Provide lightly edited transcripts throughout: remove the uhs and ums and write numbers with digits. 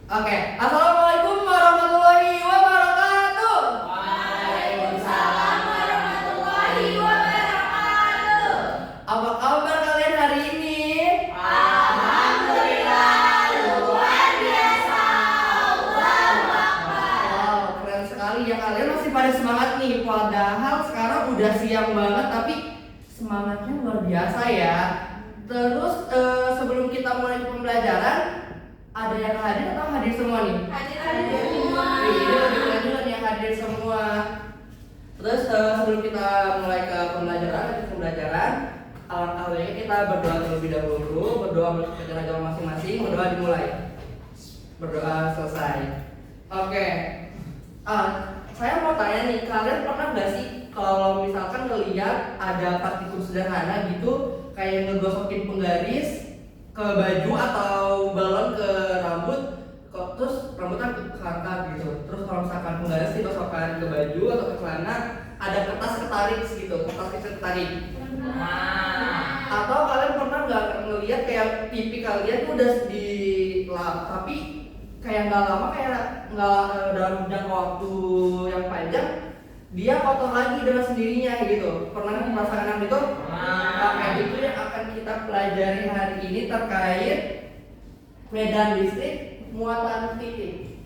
Oke, assalamualaikum warahmatullahi wabarakatuh. Waalaikumsalam warahmatullahi wabarakatuh. Apa kabar kalian hari ini? Alhamdulillah luar biasa. Allahu Akbar. Wow, keren sekali ya, kalian masih pada semangat nih. Padahal sekarang udah siang banget, tapi semangatnya luar biasa ya. Terus sebelum kita mulai pembelajaran, ada yang hadir atau hadir semua nih? Hadir semua. Ini lebih keren juga nih yang hadir semua. Terus sebelum kita mulai ke pembelajaran, alangkah baiknya kita berdoa terlebih dahulu. Berdoa menurut ajaran agama masing-masing. Berdoa dimulai. Berdoa selesai. Oke. Saya mau tanya nih, kalian pernah nggak sih kalau misalkan ngeliat ada partikel sederhana gitu, kayak ngegosokin penggaris ke baju atau balon ke rambut, terus rambutnya keangkat gitu. Terus kalau misalkan penggaris digosokkan ke baju atau ke celana, ada kertas ketarik gitu, kertas kecil ketarik. Atau kalian pernah nggak ngeliat kayak pipi kalian tuh udah dilap, tapi kayak nggak lama, kayak nggak dalam jangka waktu yang panjang, dia kotor lagi dengan sendirinya gitu. Pernah merasakan hal itu? Nah, itu yang akan kita pelajari hari ini terkait medan listrik muatan titik.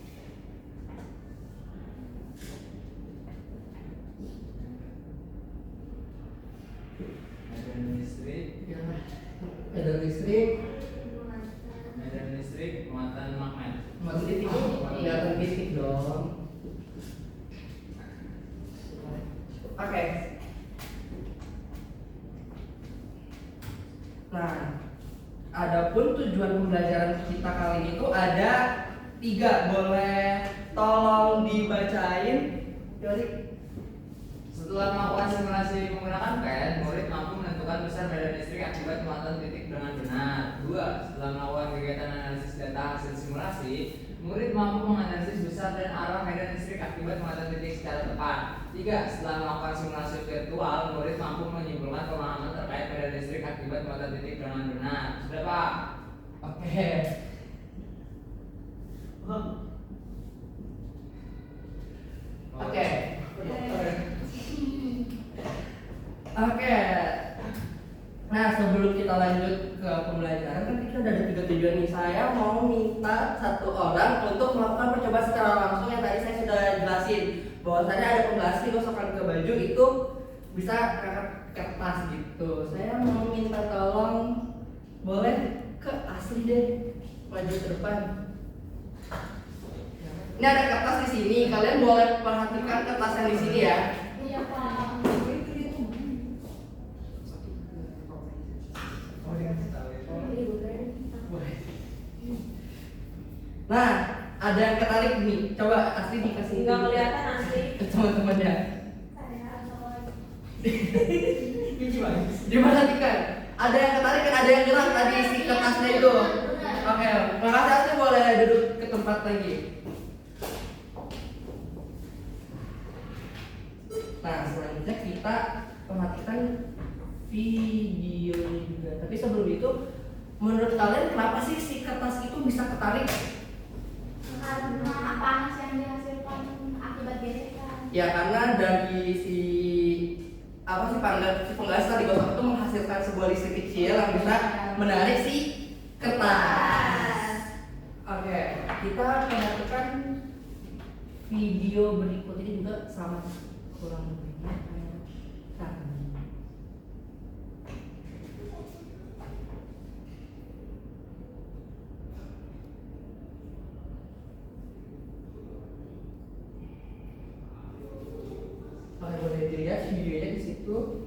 Medan listrik muatan magnet. Muatan titik, muatan titik dong. Oke. Nah, adapun tujuan pembelajaran kita kali ini tuh ada 3. Boleh tolong dibacain? Yori. Setelah melakukan simulasi menggunakan pen, murid mampu menentukan besar medan listrik akibat muatan titik dengan benar. 2. Setelah melakukan kegiatan analisis data hasil simulasi, murid mampu menganalisis besar dan arah medan listrik akibat muatan titik secara tepat. 3. Setelah melakukan simulasi virtual, murid mampu menyimpulkan pemahaman terkait medan listrik akibat muatan titik dengan benar. Sudah, Pak? Oke. Oke. Oke. Nah, sebelum kita lanjut ke pembelajaran, kan kita udah ada 3 tujuan nih. Saya mau minta 1 orang untuk melakukan percobaan secara langsung yang tadi saya sudah jelasin. Bahwasanya ada penggaris digosokkan ke baju itu bisa ngangkat kertas gitu. Saya mau minta tolong, boleh ke asli deh, maju ke depan. Ini ada kertas di sini, kalian boleh perhatikan kertas yang di sini ya. Iya, Pak. Nah, ada yang ketarik nih. Coba asli dikasih Nggak kelihatan asli. ke teman-temannya. Diperhatikan. Ada yang ketarik kan, ada yang gerak tadi si kertasnya itu. Oke, makasih asli, boleh duduk ke tempat lagi. Nah, selanjutnya kita perhatikan videonya juga. Tapi sebelum itu, menurut kalian kenapa sih si kertas itu bisa ketarik? Karena panas yang dihasilkan akibat gesekan. Ya, karena dari si penggaris tadi gosok itu menghasilkan sebuah listrik kecil yang bisa menarik si kertas. Oke, kita perhatikan video berikut ini juga sama kurang lebihnya kayak tadi. Boleh dilihat videonya di situ.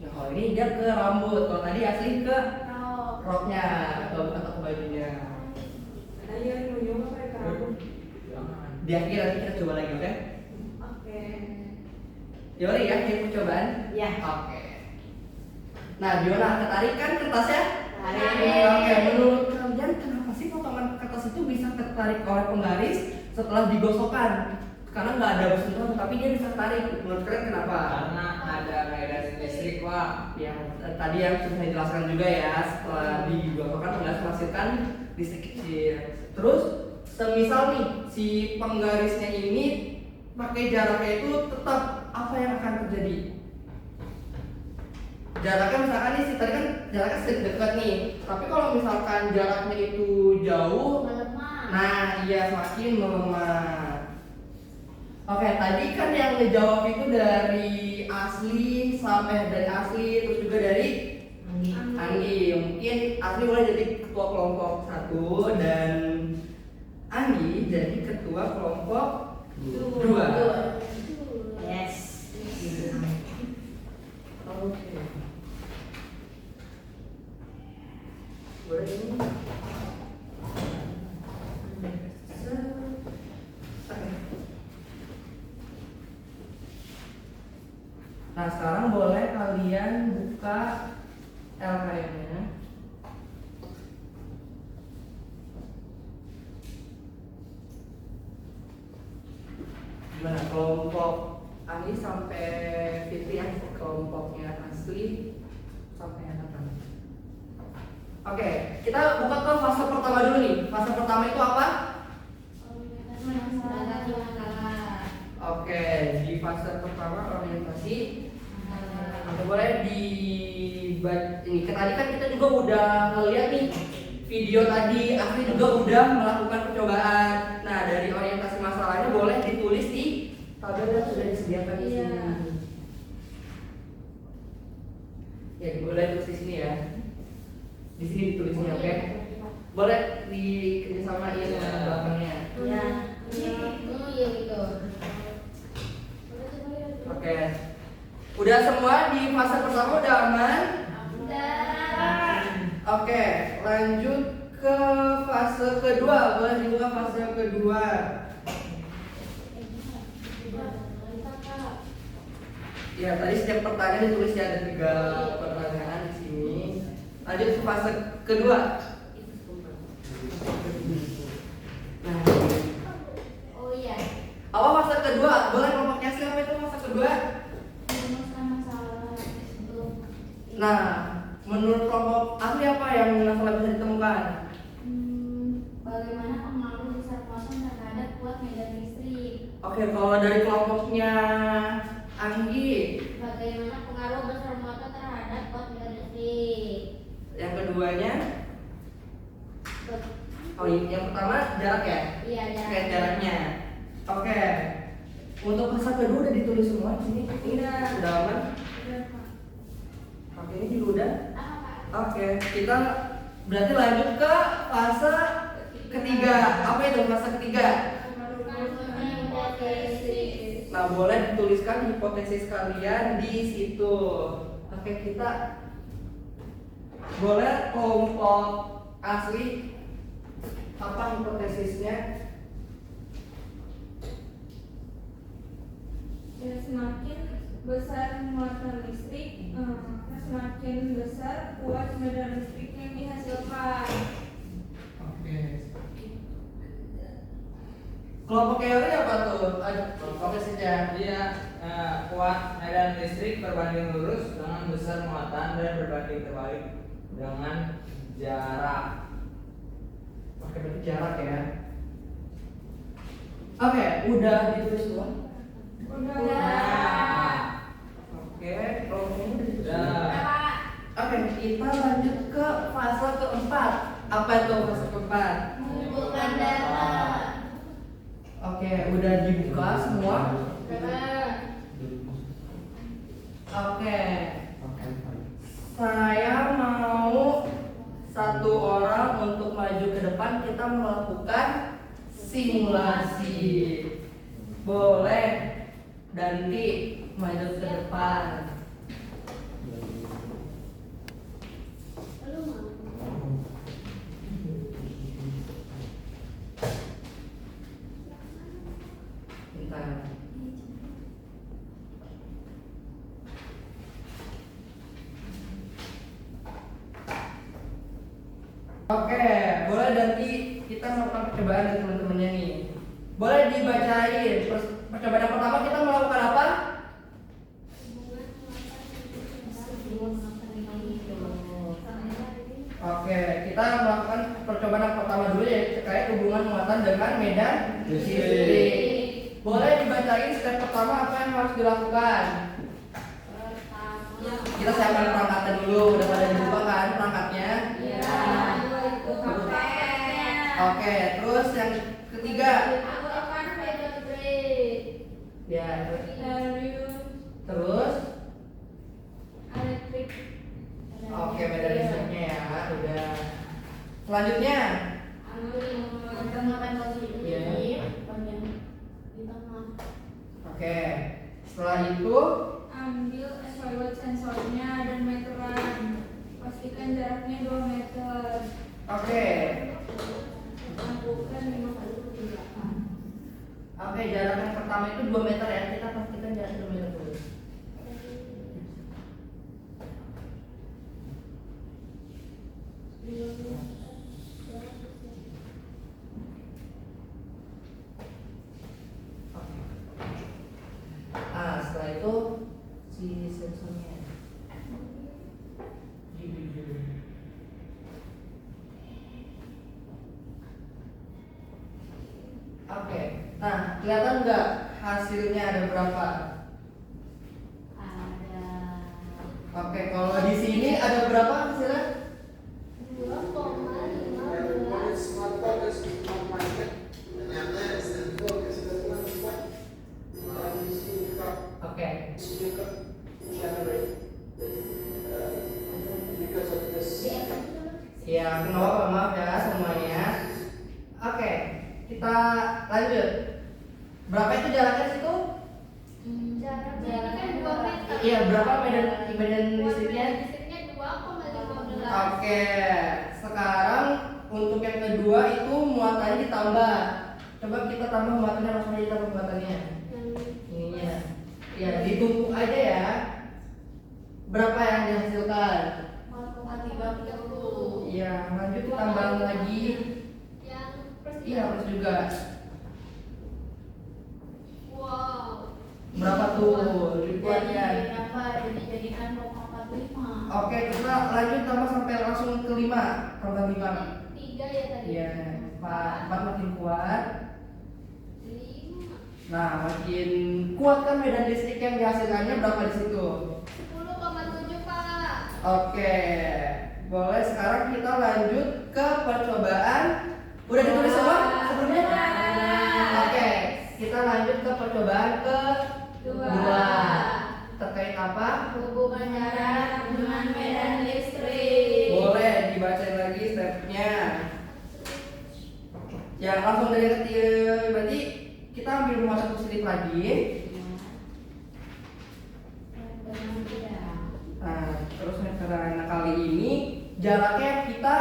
Nah, kalau ini dia ke rambut, kalau tadi asli ke roknya atau ke bajunya. Di akhir nanti kita coba lagi, oke? Oke. Yori ya, yang percobaan? Ya. Oke. Nah, gimana? Ketarik kan kertasnya? Ketarik. Oke, menurut kalian kenapa sih potongan kertas itu bisa tertarik oleh penggaris setelah digosokkan karena nggak ada bersentuhan tapi dia bisa tarik. Menurut kalian kenapa? Karena ada medan listrik, Pak. Ya tadi yang sudah saya jelaskan juga ya, setelah digelontorkan menghasilkan listrik kecil. Terus semisal nih si penggarisnya ini pakai jaraknya itu tetap, apa yang akan terjadi? Jaraknya misalkan nih, tadi kan jaraknya sedikit dekat nih, tapi kalau misalkan jaraknya itu jauh, Melemah. nah iya semakin melemah. Oke, tadi kan yang ngejawab itu dari asli sampai dari asli, terus juga dari Anggi. Mungkin asli boleh jadi ketua kelompok 1 dan Anggi jadi ketua kelompok 2. Yes. Oke. Boleh ini. Nah sekarang boleh kalian buka LKM-nya. Gimana kelompok Ani sampai Fitri yang kelompoknya asli sampai angkatan? Oke, kita buka ke fase pertama dulu nih. Fase pertama itu apa? Oke, di fase pertama orientasi. Oke, boleh di ini. Tadi kan kita juga udah ngeliat nih video tadi, Afri juga udah melakukan percobaan. Nah, dari orientasi masalahnya boleh ditulis di tabel yang sudah disediakan di sini. Ya, boleh tulis di sini ya. Di sini ditulisnya, oke? Boleh dikerjasamain belakangnya. Ya. Iya gitu. Oke. Udah semua di fase pertama udah aman? Oke, lanjut ke fase kedua. Boleh dibuka fase kedua. Ya, tadi setiap pertanyaan ditulis ya, ada 3 pertanyaan di sini. Lanjut ke fase kedua. Nah, Oh iya. apa fase kedua? Boleh kelompoknya siapa itu fase kedua? Masalah untuk Nah, menurut kelompok asli apa yang masalah bisa ditemukan? bagaimana pengaruh besar muatan terhadap kuat medan listrik? Oke, kalau dari kelompoknya Anggi, Bagaimana pengaruh besar muatan terhadap kuat medan listrik? yang keduanya, oh yang pertama jarak ya? Iya, Oke, jaraknya. Oke, untuk fase kedua udah ditulis semua di sini. Udah aman? Oke, ini juga udah. Oke, kita berarti lanjut ke fase ketiga. Apa itu fase ketiga? Nah, boleh dituliskan hipotesis kalian di situ. Oke, kita boleh kelompok asli apa hipotesisnya? Ya, semakin besar muatan listrik, semakin besar kuat medan listrik yang dihasilkan. Oke. Kelompok teori apa tuh? Hipotesisnya. Dia kuat medan listrik berbanding lurus dengan besar muatan dan berbanding terbalik dengan jarak. Oke, berarti jarak ya. Oke, udah ditulis semua. Oke, kelompoknya udah ditulis semua. Oke, kita lanjut ke fase keempat. Apa itu fase keempat? Mengumpulkan data. Oke, udah dibuka semua. Oke, saya mau 1 orang untuk maju ke depan. Kita melakukan simulasi. Boleh Danti maju ke depan. Lu mau? Bentar. Oke, boleh nanti kita melakukan percobaan dari teman-temannya nih. Boleh dibacain percobaan yang pertama kita melakukan apa? Oke, kita melakukan percobaan yang pertama dulu yaitu terkait hubungan muatan dengan medan listrik. Boleh dibacain step pertama apa yang harus dilakukan? Kita siapkan perangkatnya dulu, udah pada dibuka kan perangkatnya? Oke, terus yang ketiga. Ya, terus. Oke, medan listriknya ya, udah. Selanjutnya. Oke, setelah itu ambil evaluate sensornya dan meteran. Pastikan jaraknya 2 meter. oke. Lakukan 5 kali Oke, jarak yang pertama itu 2 meter ya. Kita pastikan jarak 2 meter dulu. Setelah itu si sensornya dijujur. Oke, nah kelihatan nggak hasilnya ada berapa? Oke, kalau di sini ada berapa hasilnya? 2,5. Oke. Ya, kenapa maaf ya semuanya. Oke, kita lanjut. Berapa itu jaraknya situ? Jaraknya kan 2 meter. Iya, berapa medan listriknya? Listriknya 2,15. Oke, sekarang untuk yang kedua itu muatannya ditambah. Coba kita tambah muatannya, langsung aja tambah muatannya. Ininya, ya ditumpuk aja ya. Berapa yang dihasilkan? 0,30. Iya, lanjut ditambah lagi. Yang Iya, harus juga. wow. Berapa tuh ribuannya? Berapa dijadikan 0,45. Oke, kita lanjut tambah sampai langsung ke 5. Tambah 5. 3 ya tadi. Iya, 4 makin kuat. 5. Nah, makin kuat kan medan listrik yang dihasilkannya berapa di situ? 10,7 Pak. Oke, boleh sekarang kita lanjut ke percobaan. Udah ditulis semua sebelumnya? Oke, kita lanjut ke percobaan kedua. Terkait apa? Hubungan jarak dengan medan listrik. Boleh dibacain lagi stepnya. Ya, langsung dari kecil. Berarti kita ambil muatan positif lagi. Nah, terus meteran. Nah, kali ini jaraknya kita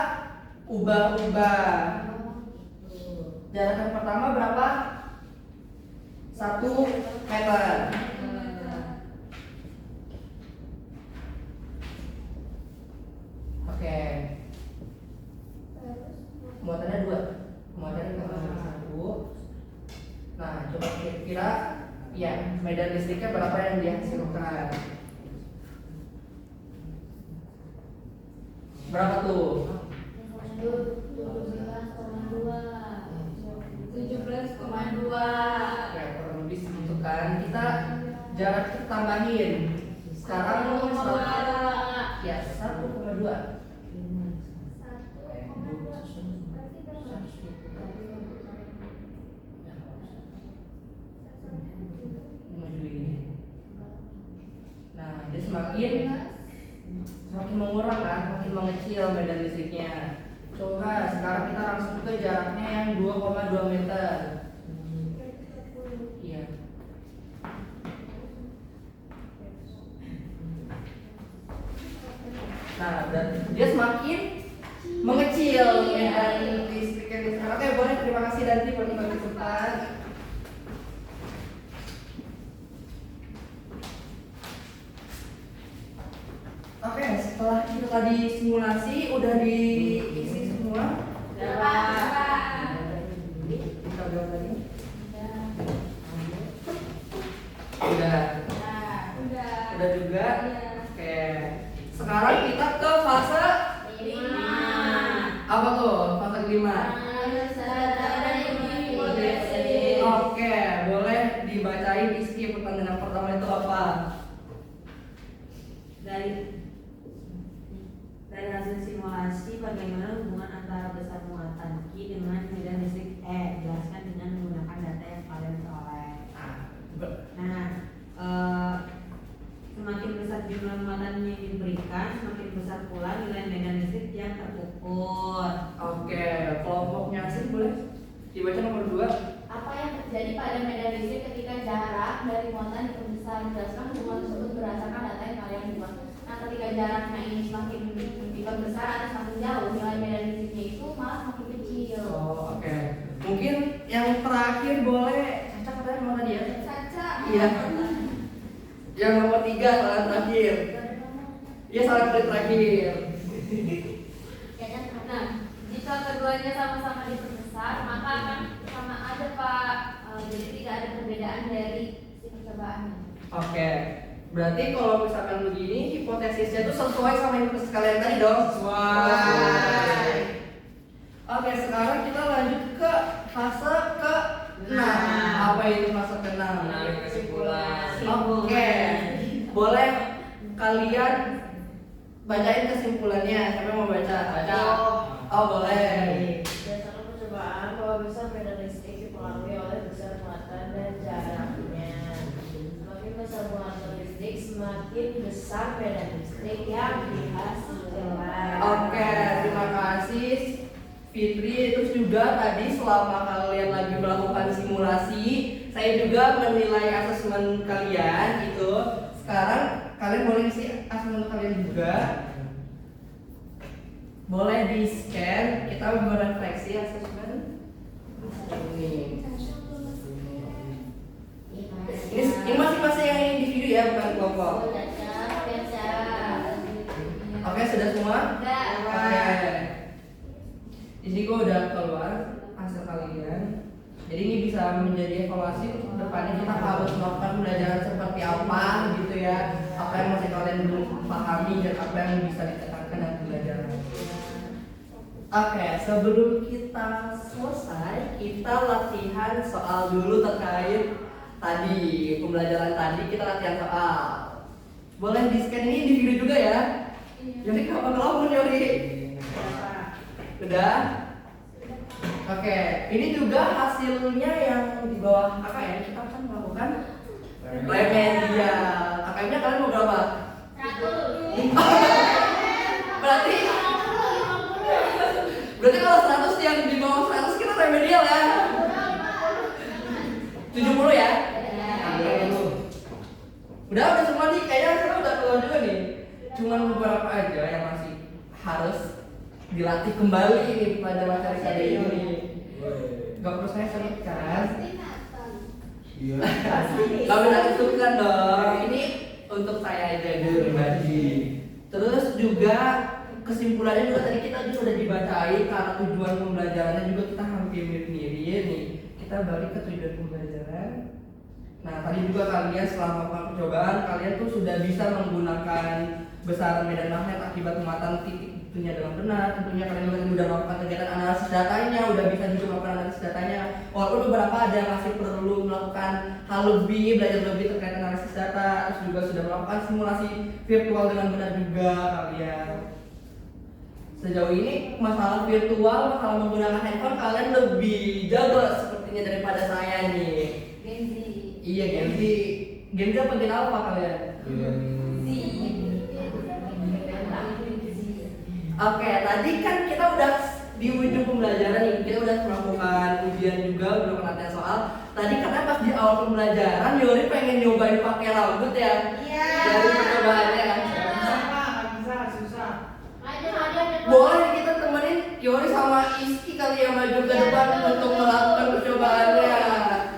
ubah-ubah. Jarak yang pertama berapa? 1 meter. Oke. Muatannya 2. Muatannya cuma 1. Nah, coba kira-kira ya medan listriknya berapa yang dihasilkan? Berapa tuh? 17,2. Ya, kurang lebih segitu kan. Kita jarak kita tambahin. Sekarang 1,2. ya 1,2. Nah, dia semakin mengurang kan, semakin mengecil medan listriknya. Coba sekarang kita langsung ke jaraknya yang 2,2 meter. Iya. Nah, dan dia semakin mengecil medan listriknya di sekarang. Oke, boleh, terima kasih Danti buat berbagi kesempatan. Oke, setelah kita tadi simulasi udah diisi semua. Berapa? Kita bilang tadi. Udah juga? Iya. Oke. Sekarang kita ke fase Lima. apa tuh? Fase kelima. Oke, boleh dibacain isi pertanyaan pertama itu apa? Dari hasil simulasi bagaimana hubungan antara besar muatan Q dengan medan listrik E, jelaskan dengan menggunakan data yang kalian peroleh. Nah, semakin besar jumlah muatan yang diberikan, semakin besar pula nilai medan listrik yang terukur. Oke, kelompoknya sih boleh dibaca nomor 2. Apa yang terjadi pada medan listrik ketika jarak dari muatan diperbesar? Jelaskan hubungan tersebut berdasarkan data yang kalian buat. Nah, ketika jaraknya ini semakin diperbesar atau semakin jauh, nilai medan listriknya itu malah semakin kecil. Oh, oke. Mungkin yang terakhir boleh Caca katanya mau tadi ya? Caca. Iya. Yang nomor 3 salah terakhir. Iya, salah terakhir. Nah, jika keduanya sama-sama diperbesar, maka akan sama aja Pak. Jadi tidak ada perbedaan dari si percobaannya. Oke. Berarti kalau misalkan begini hipotesisnya itu sesuai sama hipotesis kalian tadi dong? Sesuai. Oke, sekarang kita lanjut ke fase ke-6. Apa itu fase ke-6? Menarik kesimpulan. Oke. Boleh kalian bacain kesimpulannya. Siapa yang mau baca? Baca. Oh, boleh. Berdasarkan percobaan bahwa besar medan listrik dipengaruhi oleh besar muatan dan jaraknya. Semakin besar muatan listrik, semakin besar medan listrik yang dihasilkan. Oke, terima kasih Fitri. Terus juga tadi selama kalian lagi melakukan simulasi, saya juga menilai asesmen kalian itu. Sekarang kalian boleh isi asesmen kalian juga. Boleh di scan, kita merefleksi asesmen. Ini masing-masing yang individu ya, bukan kelompok. Oke, sudah semua? Oke. Di sini gue udah keluar hasil kalian. Jadi ini bisa menjadi evaluasi untuk depannya kita harus melakukan pembelajaran seperti apa gitu ya. Apa yang masih kalian belum pahami dan apa yang bisa ditekankan dalam pembelajaran. Oke, sebelum kita selesai, kita latihan soal dulu terkait tadi pembelajaran tadi kita latihan soal. Boleh di scan ini individu juga ya. Jadi kenapa ngelamun Yori? Udah? Oke, ini juga hasilnya yang di bawah KKN kita akan melakukan remedial. KKN-nya kalian mau berapa? 100. Berarti kalau 100 yang di bawah 100 kita remedial ya? 70 ya? Udah semua nih, kayaknya sekarang udah keluar juga nih. Cuman beberapa aja yang masih harus dilatih kembali nih pada materi kali ini. Gak perlu saya sebutkan. Iya. Gak bisa disebutkan dong. Ini untuk saya aja dulu pribadi. Terus juga kesimpulannya juga tadi kita sudah dibacain karena tujuan pembelajarannya juga kita hampir mirip-mirip nih. Kita balik ke tujuan pembelajaran. Nah, tadi juga kalian selama melakukan percobaan kalian tuh sudah bisa menggunakan besaran medan magnet akibat muatan titik tentunya dengan benar. Tentunya kalian juga sudah melakukan kegiatan analisis datanya, udah bisa juga melakukan analisis datanya. Walaupun beberapa ada yang masih perlu melakukan hal lebih, belajar lebih terkait analisis data. Terus juga sudah melakukan simulasi virtual dengan benar juga kalian. Sejauh ini masalah virtual, masalah menggunakan handphone kalian lebih jago sepertinya daripada saya nih. Genzi. Iya, Genzi. Genzi apa Gen Alpha kalian? Oke, tadi kan kita udah di ujung pembelajaran nih, kita udah melakukan ujian juga, udah latihan soal. Tadi karena pas di awal pembelajaran, Yori pengen nyobain pakai rambut ya. Iya. Dari percobaannya. Susah. Boleh kita temenin Yori sama Iski kali yang maju ke depan untuk melakukan percobaannya.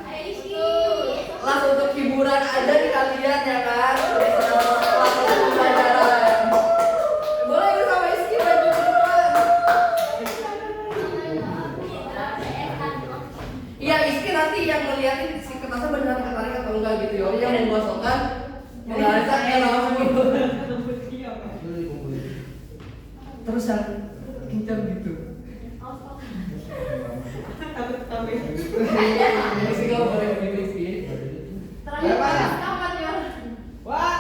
Ayo Iski. Langsung untuk hiburan aja nih kalian ya kan. Selama pembelajaran. Boleh Yori sama Iski maju ke depan. Iya, Iski nanti yang ngeliatin si kertasnya beneran tertarik atau enggak gitu. Yori yang membosokkan mengarahkan terus yang kencang gitu. Tapi sih kalau boleh begitu sih. Terakhir kapan ya? Wah,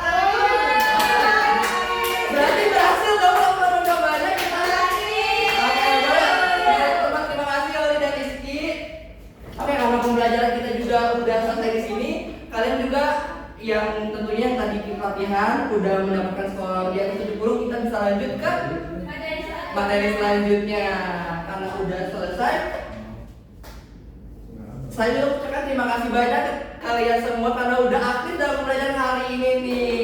Berarti berhasil dong lomba-lombanya kita. Oke, boleh. Teman-teman, terima kasih Oli dan Rizky. Oke, karena pembelajaran kita juga udah selesai di sini, kalian juga yang tentunya yang tadi latihan udah mendapatkan skor di atas 70, kita bisa lanjut ke materi selanjutnya. Karena udah selesai, saya juga ucapkan terima kasih banyak ke kalian semua karena udah aktif dalam pembelajaran hari ini nih.